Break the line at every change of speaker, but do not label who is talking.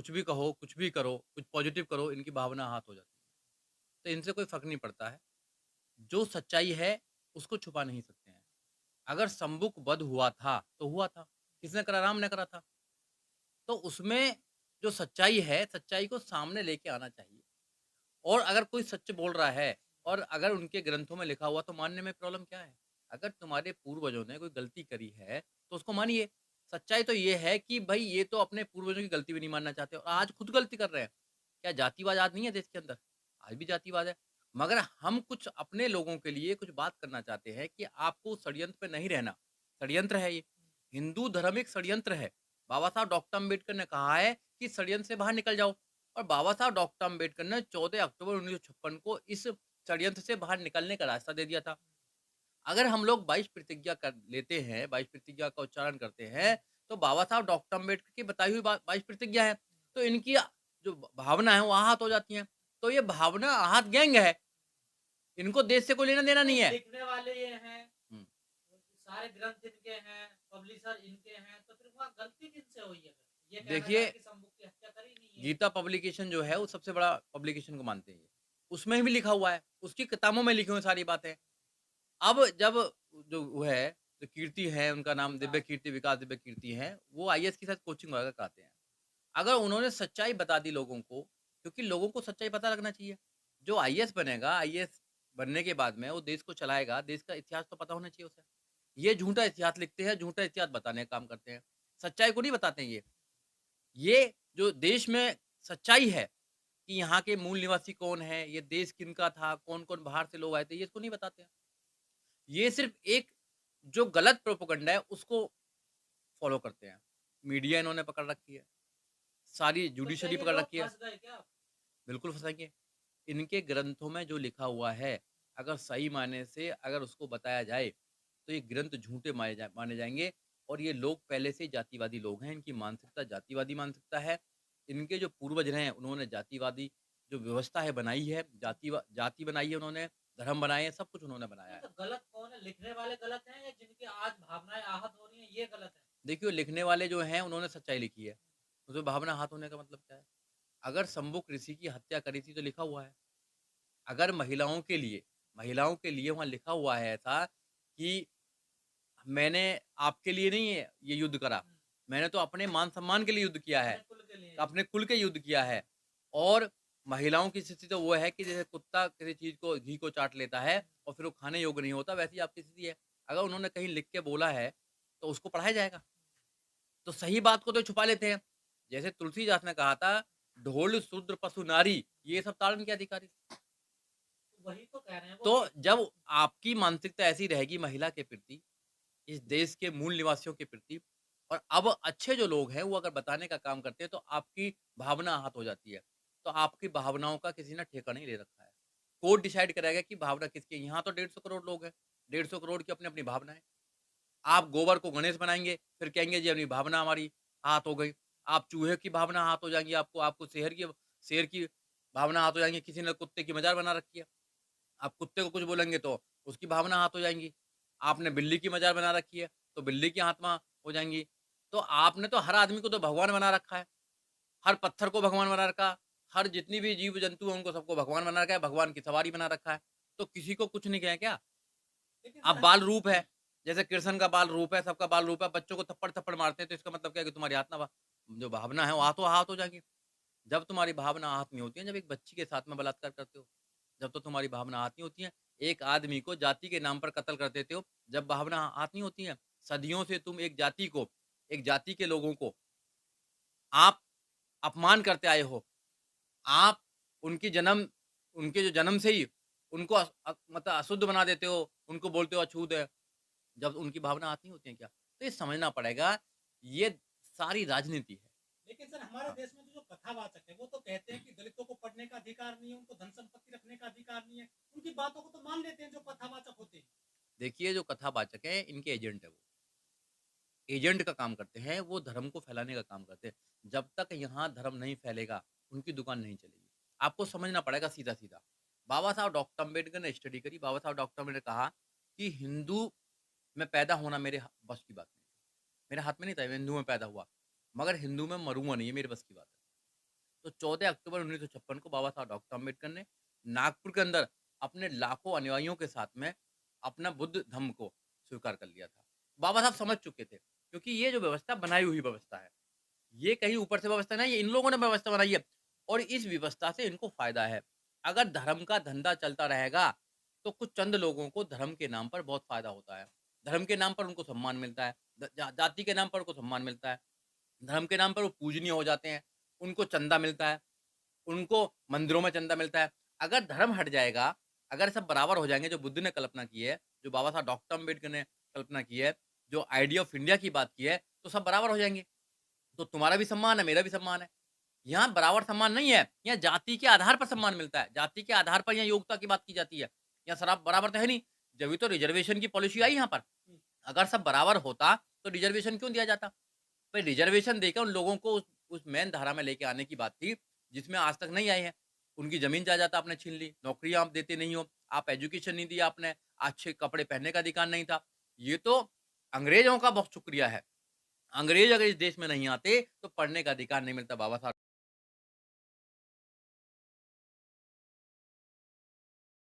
कुछ भी कहो, कुछ भी करो, कुछ पॉजिटिव करो, इनकी भावना आहत हो जाती है। तो इनसे कोई फ़र्क नहीं पड़ता है। जो सच्चाई है, उसको छुपा नहीं सकते हैं। अगर सम्मुख वध हुआ था, तो हुआ था। किसने करा? राम ने करा था। तो उसमें जो सच्चाई है, सच्चाई को सामने लेके आना चाहिए। और अगर कोई सच बोल रहा है और अगर उनके ग्रंथों में लिखा हुआ तो मानने में प्रॉब्लम क्या है? अगर तुम्हारे पूर्वजों ने कोई गलती करी है, तो उसको मानिए। सच्चाई तो ये है कि भई ये तो अपने पूर्वजों की गलती भी नहीं मानना चाहते और आज खुद गलती कर रहे हैं। क्या जातिवाद आज नहीं है देश के अंदर? आज भी जातिवाद है। मगर हम कुछ अपने लोगों के लिए कुछ बात करना चाहते हैं कि आपको षड्यंत्र पे नहीं रहना। षड्यंत्र है ये। हिंदू धर्म एक षड्यंत्र है। बाबा साहब डॉक्टर अम्बेडकर ने कहा है कि षड्यंत्र से बाहर निकल जाओ। और बाबा साहब डॉक्टर अम्बेडकर ने 14 अक्टूबर 1956 को इस षड्यंत्र से बाहर निकलने का रास्ता दे दिया था। अगर हम लोग 22 प्रतिज्ञा कर लेते हैं, 22 प्रतिज्ञा का उच्चारण करते हैं, तो बाबा साहब डॉक्टर अम्बेडकर की बताई हुई बा 22 प्रतिज्ञा है। तो इनकी जो भावना है वो आहत हो जाती हैं। तो ये भावना आहत गैंग है। इनको देश से कोई लेना-देना नहीं
नहीं,
है।
लिखने वाले ये हैं,
हुँ।
सारे ग्रंथ इनके हैं, पब्लिशर इनके हैं, तो फिर वहाँ गलती किनसे हुई है फिर? ये कहना चाह रहे
देखिए,
हैं कि सम्मुख की हत्या करी नहीं है।
गीता पब्लिकेशन जो है वो सबसे बड़ा पब्लिकेशन को मानते हैं ये। उसमें भी लिखा हुआ है, उसकी किताबों में लिखी हुई सारी बातें। अब जब जो वो है, जो कीर्ति है, उनका नाम दिव्य
विकास।
कीर्ति, विकास दिव्य कीर्ति है, वो आईएएस की शायद कोचिंग वगैरह कराते हैं। अगर उन्होंने सच्चाई बता दी लोगों को, क्योंकि लोगों को सच्चाई पता लगना चाहिए। जो आईएएस बनेगा, आईएएस बनने के बाद में वो देश को चलाएगा, देश का इतिहास तो पता होना चाहिए उसे। ये झूठा इतिहास लिखते हैं, झूठा इतिहास बताने का काम करते हैं। सच्चाई को नहीं बताते हैं ये। ये जो देश में सच्चाई है कि यहाँ के मूल निवासी कौन है, ये देश किनका था, कौन-कौन बाहर से लोग आए थे, ये इसको नहीं बताते हैं। ये सिर्फ़ एक जो गलत प्रोपेगेंडा है, उसको फ़ॉलो करते हैं। मीडिया इन्होंने पकड़ रखी है, सारी
तो क्या
जुडिशरी
ये
पकड़
लोग
रखी है।
फँस गए क्या?
बिल्कुल फँसाएँगे। इनके ग्रंथों में जो लिखा हुआ है, अगर सही मायने से अगर उसको बताया जाए, तो ये ग्रंथ झूठे माने जाएँगे और ये लोग पहले से ही जातिवादी लोग हैं। इनकी मानसिकता जातिवादी मानसिकता है। इनके जो पूर्वज रहे हैं, उन्होंने जातिवादी जो व्यवस्था है बनाई है, जाति बनाई है उन्होंने, धर्म बनाए हैं, सब कुछ उन्होंने बनाया
नहीं
है।
तो गलत कौन है? लिखने वाले गलत हैं या जिनकी आज भावनाएँ आहत हो रही हैं, ये गलत है?
देखिए, लिखने वाले जो हैं, उन्होंने सच्चाई लिखी है। उसमें भावना हाथ होने का मतलब क्या है? अगर शंभुक ऋषि की हत्या करी थी, तो लिखा हुआ है। अगर महिलाओं के लिए वहाँ लिखा हुआ है ऐसा कि मैंने आपके लिए नहीं ये युद्ध करा,
हुँ,
मैंने तो अपने मान-सम्मान के लिए युद्ध किया है,
अपने कुल के लिए।
अपने कुल के युद्ध किया है। और महिलाओं की स्थिति तो वो है कि जैसे कुत्ता किसी चीज़ को घी को चाट लेता है और फिर वो खाने योग्य नहीं होता, वैसी आपकी स्थिति है। अगर उन्होंने कहीं लिख के बोला है, तो उसको पढ़ाया जाएगा। तो सही बात को तो छुपा लेते हैं। जैसे तुलसीदास ने कहा था, ढोल, शूद्र, पशु, नारी, ये सब ताड़न के अधिकारी।
वही तो कह रहे हैं वो
तो
कि
जब आपकी मानसिकता ऐसी रहेगी महिला के प्रति, इस देश के मूल निवासियों के प्रति और अब अच्छे जो लोग हैं, वो अगर बताने का काम करते हैं, तो आपकी भावना आहत हो जाती है। तो आपकी भावनाओं का किसी ने ठेका नहीं ले रखा है। कोर्ट डिसाइड करेगा कि भावना किसकी है। यहाँ तो 150 करोड़ लोग हैं, 150 करोड़ की अपनी-अपनी भावना है। आप गोबर को गणेश बनाएँगे, फिर कहेंगे जी अपनी भावना हमारी आहत हो गई। आप चूहे की भावना आहत हो जाएँगी, आपको शेर की भावना आहत हो जाएँगी, किसी ने कुत्ते की मज़ार बना रखी है। आप कुत्ते को कुछ बोलेंगे तो उसकी भावना आहत हो जाएँगी। आपने बिल्ली की मज़ार बना रखी है, तो बिल्ली की आत्मा हो जाएँगी। तो आपने तो हर आदमी को तो भगवान बना रखा है। हर पत्थर को भगवान बना रखा, हर जितनी भी जीव-जंतु हैं उनको सबको भगवान बना रखा है, भगवान की सवारी बना रखा है। तो किसी को कुछ नहीं कहें क्या?
लेकिन
आप
सर
बाल रूप है, जैसे कृष्ण का बाल रूप है, सबका बाल रूप है, बच्चों को थप्पड़-थप्पड़ मारते हैं तो इसका मतलब क्या है कि तुम्हारी आत्मा जो भावना है वो आहत हो जाएगी। जब तुम्हारी भावना आहत नहीं होती है, जब एक बच्ची के साथ में बलात्कार करते हो, जब तो तुम्हारी भावना आहत नहीं होती है। एक आदमी को जाति के नाम पर कत्ल कर देते हो, जब भावना आहत नहीं होती है। सदियों से तुम एक जाति के लोगों को आप अपमान करते आए हो। आप उनकी जन्म उनके जो जन्म से ही उनको मतलब अशुद्ध बना देते हो, उनको बोलते हो अछूत है। जब उनकी भावना आती होती है क्या? तो ये समझना पड़ेगा, ये सारी राजनीति है।
लेकिन सर हमारे
हाँ,
देश में जो कथावाचक है वो तो कहते हैं कि दलितों को पढ़ने का अधिकार नहीं है, उनको धन संपत्ति रखने का अधिकार नहीं है। उनकी बातों को तो मान लेते हैं जो कथावाचक होते हैं।
देखिए जो कथावाचक हैं, इनके एजेंट है वो। एजेंट का काम करते हैं, वो धर्म को फैलाने का काम करते हैं। जब तक यहाँ धर्म नहीं फैलेगा, उनकी दुकान नहीं चलेगी। आपको समझना पड़ेगा सीधा-सीधा। बाबा साहब डॉक्टर अम्बेडकर ने स्टडी करी, बाबा साहब डॉक्टर अम्बेडकर ने कहा कि हिंदू में पैदा होना मेरे बस की बात नहीं। मेरे हाथ में नहीं था, मैं हिंदू में पैदा हुआ। मगर हिंदू में मरूँगा नहीं, ये मेरे बस की बात है। तो 14 अक्टूबर 1956 को बाबा साहब डॉक्टर अम्बेडकर ने नागपुर के अंदर अपने लाखों अनुयायियों के साथ में अपना बुद्ध धम्म को स्वीकार कर लिया था। बाबा साहब समझ चुके थे, क्योंकि ये जो व्यवस्था बनाई हुई व्यवस्था है, ये कहीं ऊपर से व्यवस्था नहीं है, इन लोगों ने व्यवस्था बनाई है और इस व्यवस्था से इनको फ़ायदा है। अगर धर्म का धंधा चलता रहेगा, तो कुछ चंद लोगों को धर्म के नाम पर बहुत फ़ायदा होता है। धर्म के नाम पर उनको सम्मान मिलता है, द जा जाति के नाम पर उनको सम्मान मिलता है, धर्म के नाम पर वो पूजनीय हो जाते हैं, उनको चंदा मिलता है, उनको मंदिरों में चंदा मिलता है। अगर धर्म हट जाएगा, अगर सब बराबर हो जाएँगे, जो बुद्ध ने कल्पना की है, जो बाबा साहब डॉक्टर अम्बेडकर ने कल्पना की है, जो आइडिया ऑफ इंडिया की बात की है, तो सब बराबर हो जाएँगे। तो तुम्हारा भी सम्मान है, मेरा भी सम्मान है। यहाँ बराबर सम्मान नहीं है, यहाँ जाति के आधार पर सम्मान मिलता है। जाति के आधार पर यहाँ योग्यता की बात की जाती है। यहाँ सराब बराबर तो है नहीं, जभी तो रिज़र्वेशन की पॉलिसी आई यहाँ पर। अगर सब बराबर होता, तो रिज़र्वेशन क्यों दिया जाता? भाई रिज़र्वेशन देकर उन लोगों को उस मेन धारा में लेके आने की बात थी, जिसमें आज तक नहीं आए हैं। उनकी ज़मीन जायदाद आपने छीन ली, नौकरियाँ आप देते नहीं हो, आप एजुकेशन नहीं दिया आपने, अच्छे कपड़े पहनने का अधिकार नहीं था। ये तो अंग्रेज़ों का बहुत शुक्रिया है। अंग्रेज़ अगर इस देश में नहीं आते, तो पढ़ने का अधिकार नहीं मिलता बाबा साहब